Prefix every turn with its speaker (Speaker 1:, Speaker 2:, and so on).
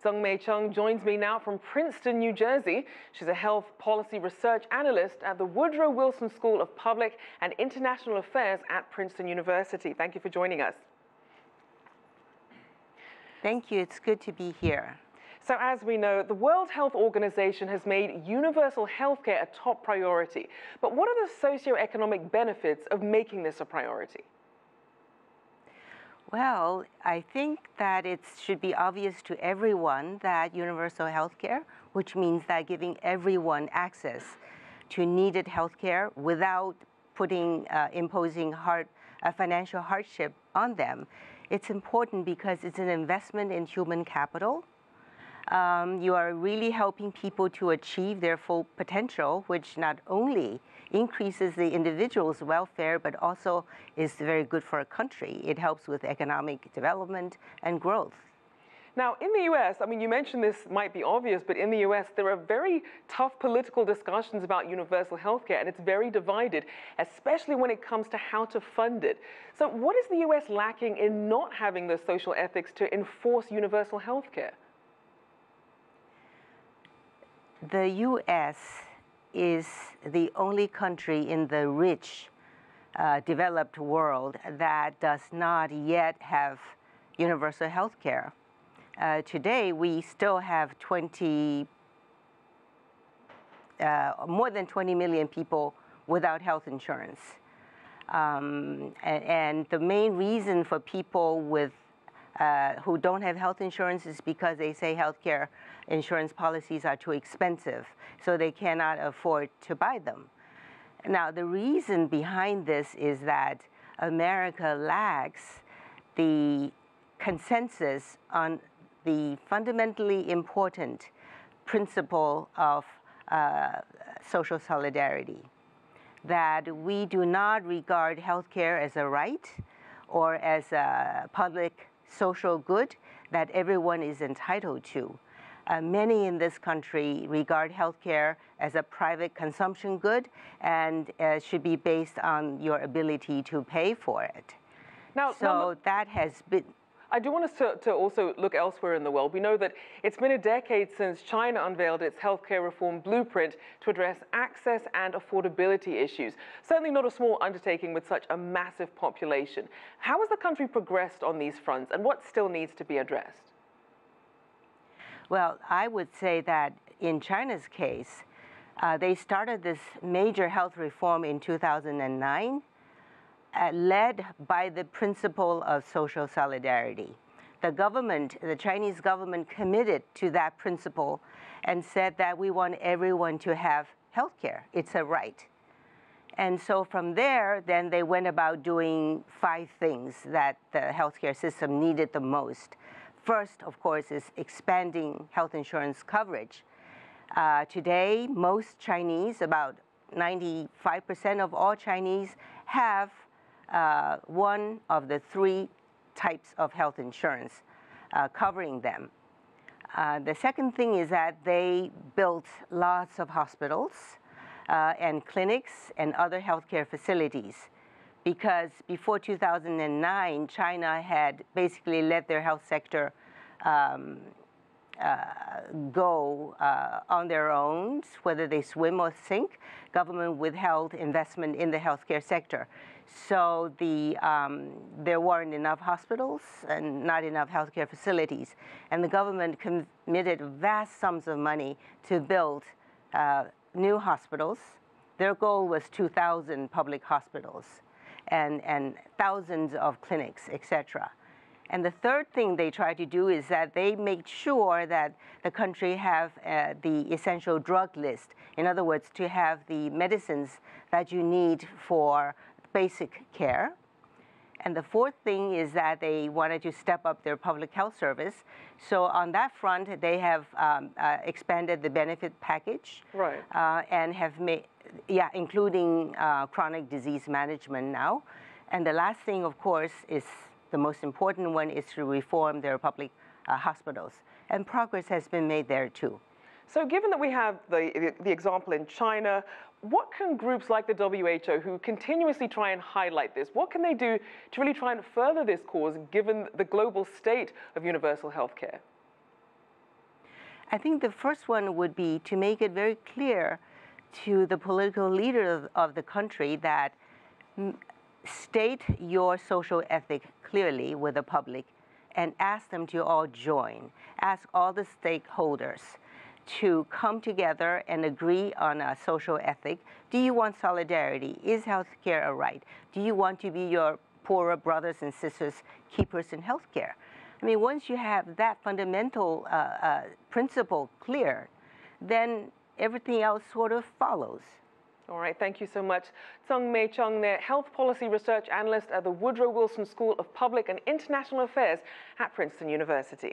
Speaker 1: Tsung-Mei Cheng joins me now from Princeton, New Jersey. She's a health policy research analyst at the Woodrow Wilson School of Public and International Affairs at Princeton University. Thank you for joining us.
Speaker 2: Thank you. It's good to be here.
Speaker 1: So as we know, the World Health Organization has made universal healthcare a top priority. But what are the socioeconomic benefits of making this a priority?
Speaker 2: Well, I think that it should be obvious to everyone that universal healthcare, which means that giving everyone access to needed healthcare without imposing financial hardship on them, it's important because it's an investment in human capital. You are really helping people to achieve their full potential, which not only increases the individual's welfare, but also is very good for a country. It helps with economic development and growth.
Speaker 1: Now, in the U.S., I mean, you mentioned this might be obvious, but in the U.S., there are very tough political discussions about universal health care, and it's very divided, especially when it comes to how to fund it. So what is the U.S. lacking in not having the social ethics to enforce universal health care?
Speaker 2: The U.S. is the only country in the rich, developed world that does not yet have universal health care. Today, we still have more than 20 million people without health insurance. And the main reason for people who don't have health insurance is because they say healthcare insurance policies are too expensive, so they cannot afford to buy them. Now, the reason behind this is that America lacks the consensus on the fundamentally important principle of social solidarity, that we do not regard healthcare as a right or as a public social good that everyone is entitled to. Many in this country regard healthcare as a private consumption good and should be based on your ability to pay for it. That has been...
Speaker 1: I do want us to also look elsewhere in the world. We know that it's been a decade since China unveiled its healthcare reform blueprint to address access and affordability issues. Certainly not a small undertaking with such a massive population. How has the country progressed on these fronts, and what still needs to be addressed?
Speaker 2: Well, I would say that in China's case, they started this major health reform in 2009, led by the principle of social solidarity. The Chinese government committed to that principle and said that we want everyone to have health care. It's a right. And so from there, then they went about doing 5 things that the healthcare system needed the most. First, of course, is expanding health insurance coverage. Today, most Chinese, about 95% of all Chinese, have one of the 3 types of health insurance covering them. The second thing is that they built lots of hospitals and clinics and other healthcare facilities, because before 2009, China had basically let their health sector go on their own, whether they swim or sink. Government withheld investment in the healthcare sector. So there weren't enough hospitals and not enough healthcare facilities. And the government committed vast sums of money to build new hospitals. Their goal was 2,000 public hospitals and thousands of clinics, etc. And the third thing they try to do is that they make sure that the country have the essential drug list. In other words, to have the medicines that you need for basic care. And the fourth thing is that they wanted to step up their public health service. So on that front, they have expanded the benefit package,
Speaker 1: right,
Speaker 2: and have made, including chronic disease management now. And the last thing, of course, is the most important one, is to reform their public hospitals. And progress has been made there too.
Speaker 1: So given that we have the example in China, what can groups like the WHO, who continuously try and highlight this, what can they do to really try and further this cause, given the global state of universal health care?
Speaker 2: I think the first one would be to make it very clear to the political leaders of the country that state your social ethic clearly with the public and ask them to all join. Ask all the stakeholders to come together and agree on a social ethic. Do you want solidarity? Is healthcare a right? Do you want to be your poorer brothers and sisters keepers in healthcare? I mean, once you have that fundamental principle clear, then everything else sort of follows.
Speaker 1: All right, thank you so much. Tsung-Mei Cheng there, Health Policy Research Analyst at the Woodrow Wilson School of Public and International Affairs at Princeton University.